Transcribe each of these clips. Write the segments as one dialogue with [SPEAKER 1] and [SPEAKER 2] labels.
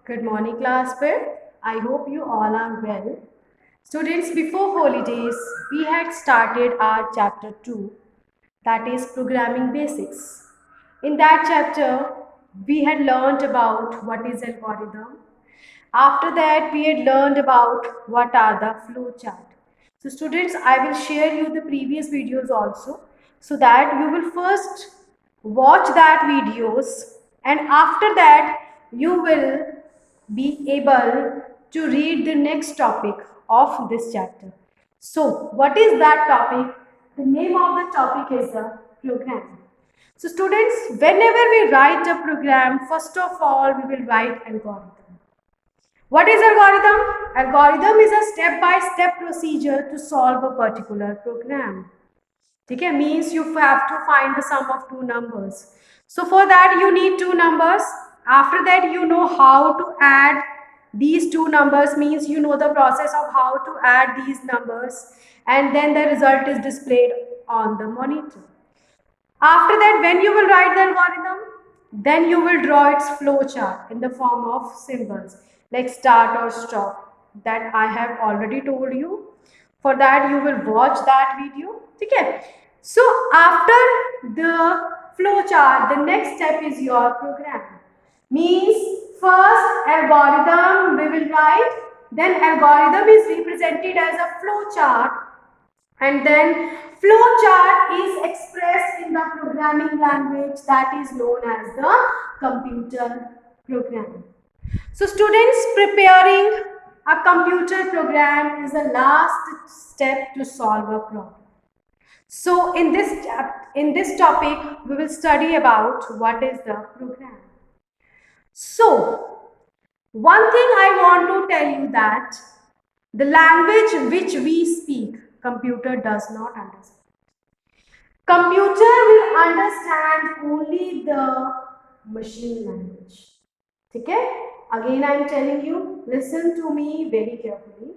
[SPEAKER 1] Good morning, class fifth. I hope you all are well. Students, before holidays, we had started our chapter 2, that is programming basics. In that chapter, we had learned about what is algorithm. After that, we had learned about what are the flowchart. So students, I will share you the previous videos also so that you will first watch that videos and after that you will be able to read the next topic of this chapter. So what is that topic? The name of the topic is the program. So students, whenever we write a program, first of all we will write algorithm. What is algorithm? Algorithm is a step-by-step procedure to solve a particular program. Okay, means you have to find the sum of two numbers. So for that you need two numbers. After that you know how to add these two numbers, means you know the process of how to add these numbers, and then the result is displayed on the monitor. After that, when you will write the algorithm, then you will draw its flowchart in the form of symbols like start or stop that I have already told you. For that, you will watch that video. Okay. So after the flowchart, the next step is your program. Means first algorithm we will write, then algorithm is represented as a flowchart, and then flowchart is expressed in the programming language that is known as the computer program. So students, preparing a computer program is the last step to solve a problem. So in this topic we will study about what is the program. So one thing I want to tell you that the language which we speak, computer does not understand. Computer will understand only the machine language. Okay? Again I am telling you, listen to me very carefully.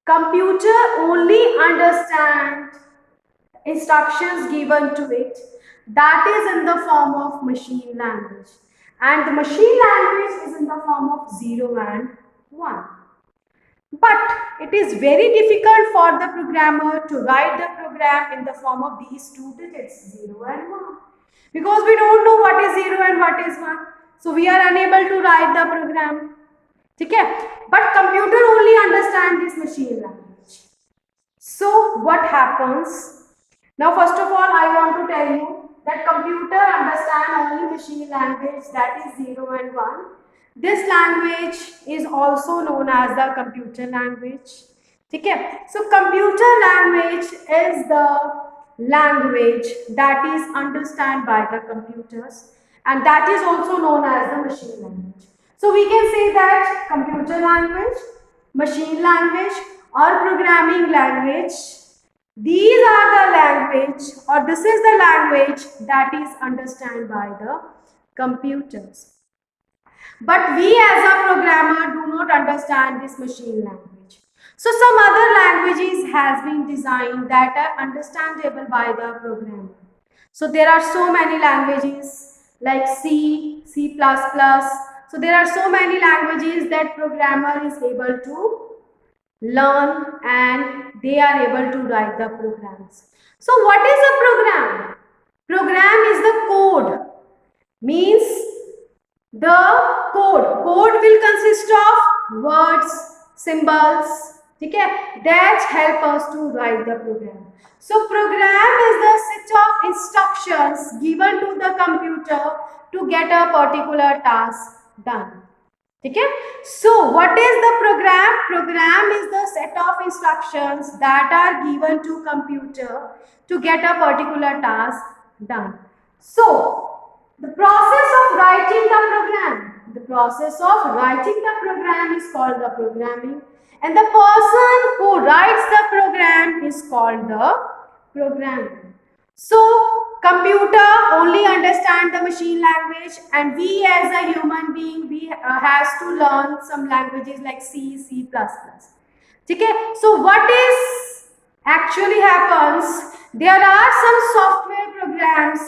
[SPEAKER 1] Computer only understands instructions given to it that is in the form of machine language, and the machine language is in the form of 0 and 1. But it is very difficult for the programmer to write the program in the form of these two digits, 0 and 1. Because we don't know what is 0 and what is 1. So we are unable to write the program. Okay? But computer only understands this machine language. So what happens? Now first of all I want to tell you that computer understands only machine language, that is 0 and 1. This language is also known as the computer language. Okay? So computer language is the language that is understood by the computers, and that is also known as the machine language. So we can say that computer language, machine language or programming language, these are the language, or this is the language that is understood by the computers. But we as a programmer do not understand this machine language. So some other languages has been designed that are understandable by the programmer. So there are so many languages like C, C++. So there are so many languages that programmer is able to learn and they are able to write the programs. So what is a program? Program is the code. Means the code will consist of words, symbols, okay, that help us to write the program. So program is the set of instructions given to the computer to get a particular task done. Okay? So what is the program? Program is the set of instructions that are given to computer to get a particular task done. So the process of writing the program, is called the programming, and the person who writes the program is called the programmer. So computer only understand the machine language, and we as a human being, we has to learn some languages like C, C++. Okay? So what is actually happens? There are some software programs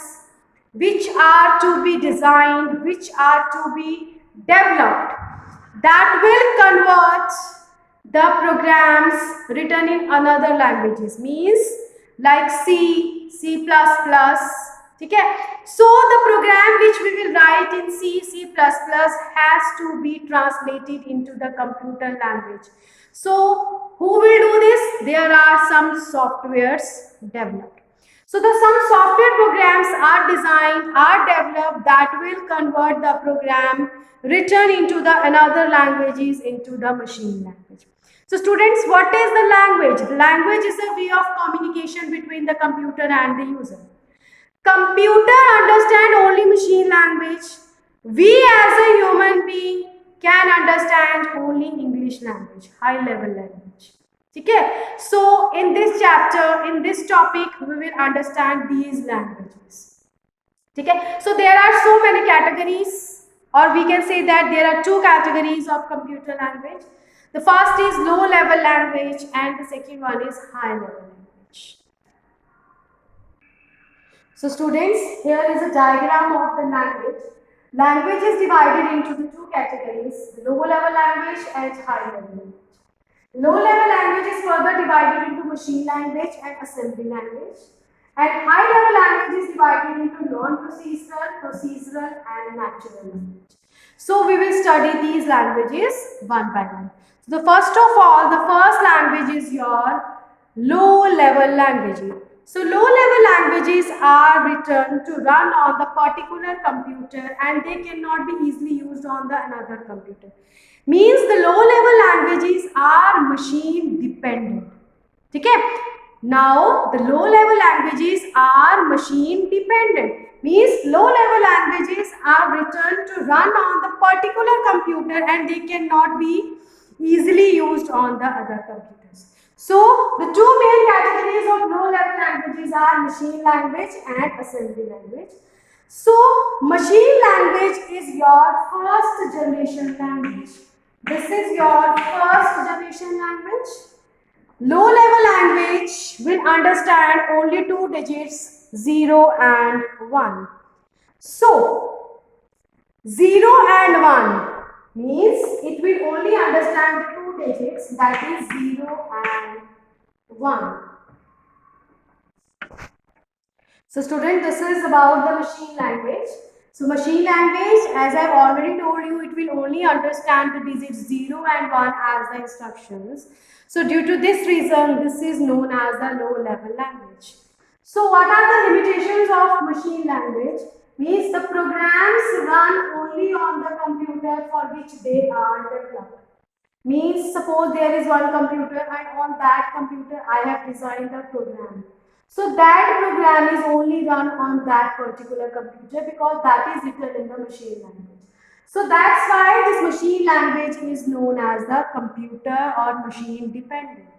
[SPEAKER 1] which are to be designed, which are to be developed that will convert the programs written in another languages, means like C++. Okay? So the program which we will write in C++ has to be translated into the computer language. So who will do this? There are some softwares developed. So some software programs are designed, are developed that will convert the program written into the another languages into the machine language. So students, what is the language? The language is a way of communication between the computer and the user. Computer understand only machine language. We as a human being can understand only English language, high level language. Okay? So in this chapter, in this topic, we will understand these languages. Okay? So there are so many categories, or we can say that there are two categories of computer language. The first is low level language and the second one is high level language. So students, here is a diagram of the language. Language is divided into the two categories, low level language and high level language. Low level language is further divided into machine language and assembly language. And high level language is divided into non-procedural, procedural and natural language. So we will study these languages one by one. So the first of all, the first language is your low level language. So low level languages are written to run on the particular computer and they cannot be easily used on the another computer. Means the low level languages are machine dependent. Okay? Now the low level languages are machine dependent. Means low level languages are written to run on the particular computer and they cannot be easily used on the other computers. So the two main categories of low level languages are machine language and assembly language. So machine language is your first generation language. This is your first generation language. Low level language will understand only two digits, 0 and 1. So 0 and 1 means it will only understand the two digits, that is 0 and 1. So student, this is about the machine language. So machine language, as I have already told you, it will only understand the digits 0 and 1 as the instructions. So due to this reason, this is known as the low level language. So what are the limitations of machine language? Means the programs run only on the computer for which they are developed. Means suppose there is one computer and on that computer I have designed the program. So that program is only run on that particular computer because that is written in the machine language. So that's why this machine language is known as the computer or machine dependent.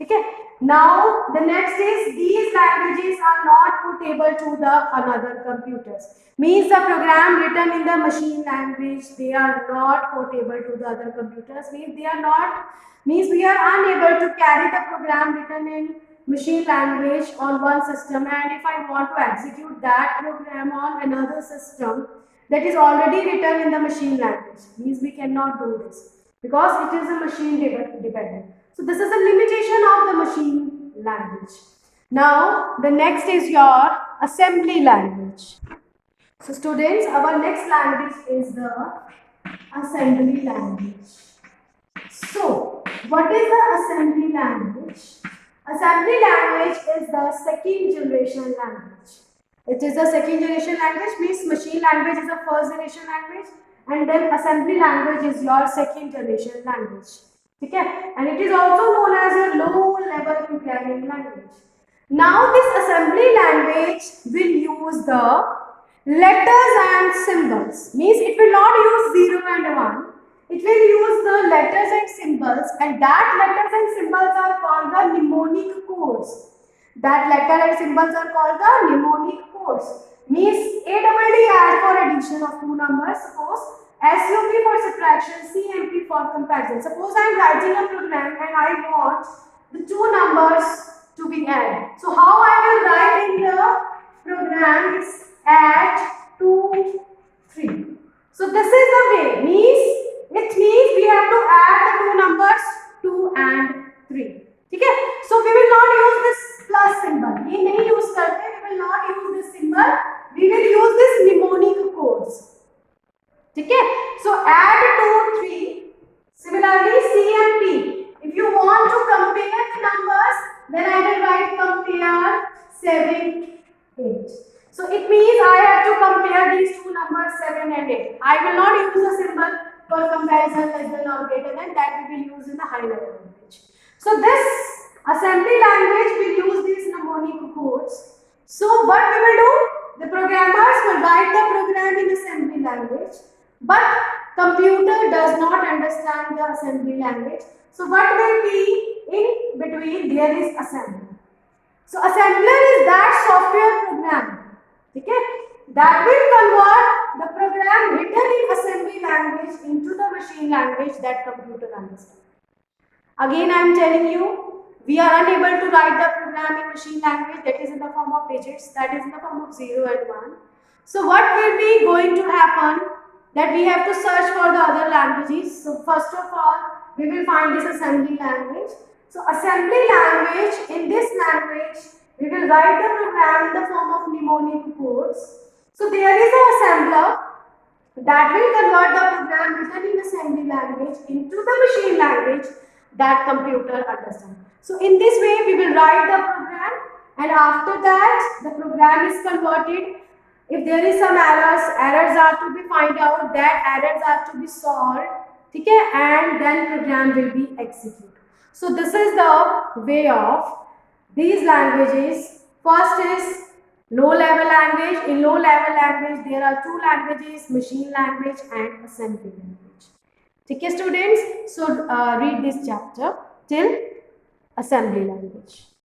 [SPEAKER 1] Okay. Now the next is these languages are not portable to the another computers. Means the program written in the machine language, they are not portable to the other computers. Means they are not, means we are unable to carry the program written in machine language on one system, and if I want to execute that program on another system that is already written in the machine language, means we cannot do this because it is a machine dependent. So this is a limitation of the machine language. Now the next is your assembly language. So students, our next language is the assembly language. So what is the assembly language? Assembly language is the second generation language. It is the second generation language, means machine language is the first generation language and then assembly language is your second generation language. Okay? And it is also known as your low level programming language. Now this assembly language will use the letters and symbols, means it will not use 0 and 1. It will use the letters and symbols, and that letters and symbols are called the mnemonic codes. That letter and symbols are called the mnemonic codes. Means ADD add for addition of two numbers, suppose SUP for subtraction, CMP for comparison. Suppose I am writing a program and I want the two numbers to be added. So how I will write in the program is add 2, 3. So this is the way, means it means we So add 2, 3. Similarly, C and P. If you want to compare the numbers, then I will write compare 7, 8. So it means I have to compare these two numbers 7 and 8. I will not use a symbol for comparison less than or greater than, that we will use in the high level language. So this assembly language will use these mnemonic codes. So what we will do? The programmers will write the program in assembly language, but computer does not understand the assembly language. So what will be in between? There is assembly. So assembler is that software program, okay, that will convert the program written in assembly language into the machine language that computer understands. Again, I am telling you, we are unable to write the program in machine language, that is in the form of digits, that is in the form of 0 and 1. So what will be going to happen? That we have to search for the other languages. So first of all, we will find this assembly language. So assembly language, in this language, we will write the program in the form of mnemonic codes. So there is an assembler that will convert the program written in assembly language into the machine language that computer understands. So in this way we will write the program, and after that the program is converted. If there is some errors are to be find out, that errors are to be solved, okay, and then program will be executed. So this is the way of these languages. First is low level language. In low level language there are two languages, machine language and assembly language. Okay students, so read this chapter till assembly language.